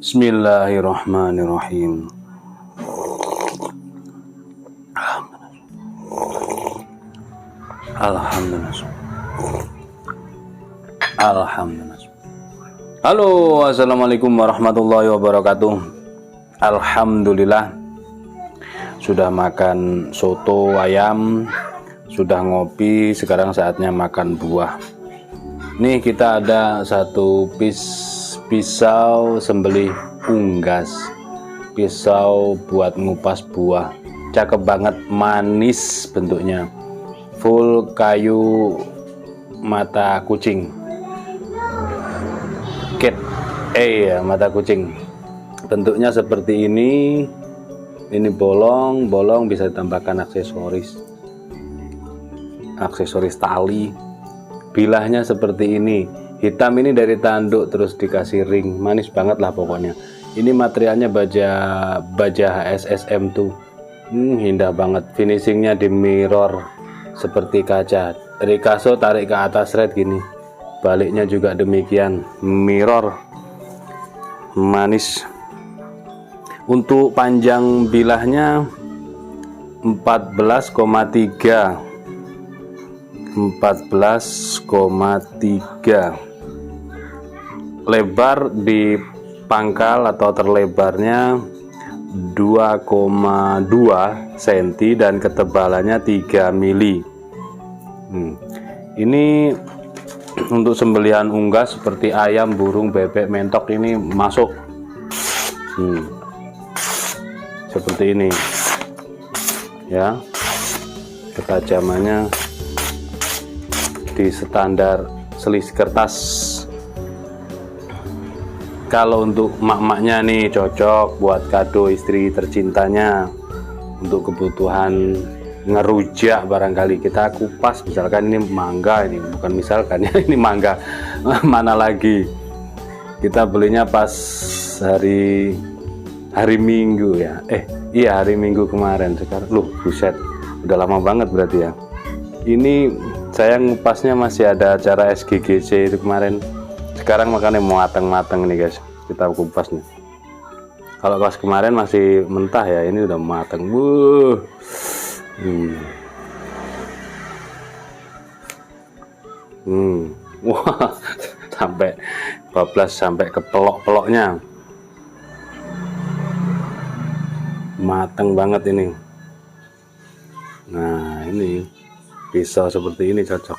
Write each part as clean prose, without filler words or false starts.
Bismillahirrahmanirrahim. Alhamdulillah. Alhamdulillah. Halo, assalamualaikum warahmatullahi wabarakatuh. Alhamdulillah, sudah makan soto ayam, sudah ngopi, sekarang saatnya makan buah. Nih kita ada satu pisau sembelih unggas, pisau buat ngupas buah, cakep banget, manis bentuknya, full kayu mata kucing, mata kucing, bentuknya seperti ini bolong bisa ditambahkan aksesoris tali, bilahnya seperti ini, hitam ini dari tanduk terus dikasih ring, manis banget lah pokoknya. Ini materialnya baja HSSM tuh, indah banget, finishingnya di mirror seperti kaca, Rikaso tarik ke atas red gini, baliknya juga demikian, mirror, manis. Untuk panjang bilahnya 14,3, lebar di pangkal atau terlebarnya 2,2 cm dan ketebalannya 3 mili. Ini untuk sembelihan unggas seperti ayam, burung, bebek, mentok, ini masuk. Seperti ini ya, ketajamannya di standar selisih kertas. Kalau untuk mak-maknya nih cocok buat kado istri tercintanya, untuk kebutuhan ngerujak barangkali kita kupas, misalkan ini mangga, ini bukan misalkan ya, ini mangga mana lagi, kita belinya pas hari Minggu ya, iya hari Minggu kemarin. Sekarang buset, udah lama banget berarti ya. Ini saya ngupasnya masih ada acara SGGC itu kemarin. Sekarang makanya mau mateng-mateng nih guys, kita kupas nih. Kalau pas kemarin masih mentah ya, ini udah mateng. Wah, sampai bablas, sampai ke pelok-peloknya, mateng banget ini. Nah, ini pisau seperti ini cocok.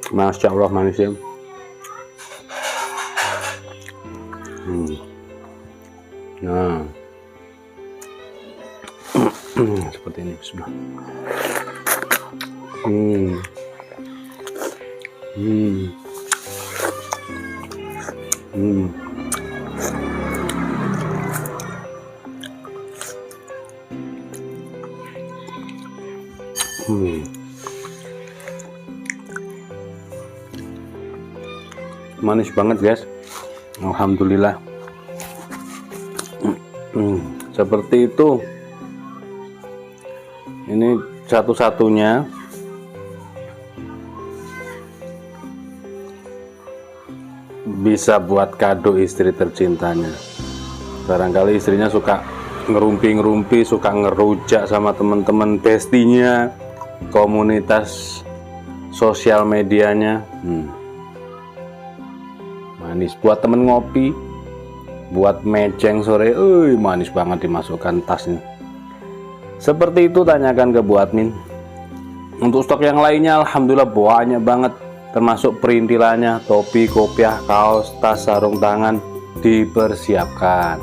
Masya Allah, manis ya. Nah, seperti ini. Bismillah. Manis banget guys, alhamdulillah. Seperti itu. Ini satu-satunya bisa buat kado istri tercintanya. Barangkali istrinya suka ngerumpi-ngerumpi, suka ngerujak sama teman-teman bestinya, komunitas sosial medianya. Manis buat temen ngopi, buat meceng sore, manis banget, dimasukkan tas nih. Seperti itu, tanyakan ke Bu Admin. Untuk stok yang lainnya alhamdulillah banyak banget, termasuk perintilannya, topi, kopiah, kaos, tas, sarung tangan dipersiapkan.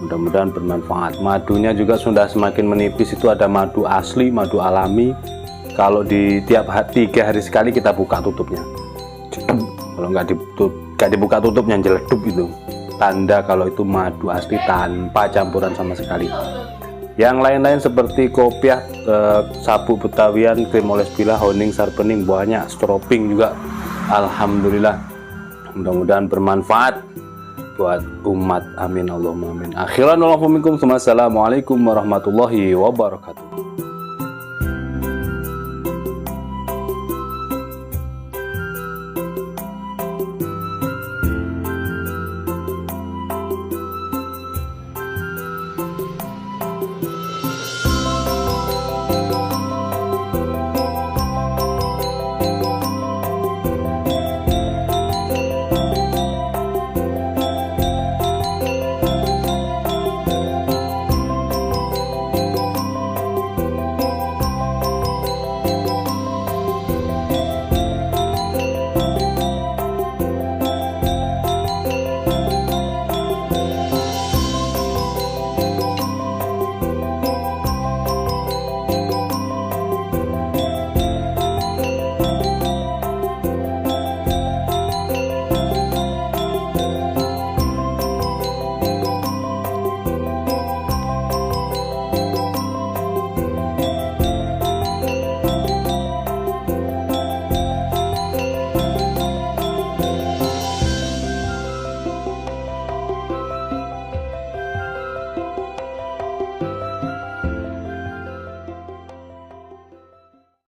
Mudah-mudahan bermanfaat. Madunya juga sudah semakin menipis, itu ada madu asli, madu alami. Kalau di tiap 3 hari sekali kita buka tutupnya. Kalau nggak dibuka tutupnya jeledup, itu tanda kalau itu madu asli tanpa campuran sama sekali. Yang lain-lain seperti kopiah, sabuk betawian, krim oles bila, honing, sarpening, banyak, stroping juga. Alhamdulillah, mudah-mudahan bermanfaat buat umat, amin Allahumma amin. Akhiran, assalamualaikum warahmatullahi wabarakatuh.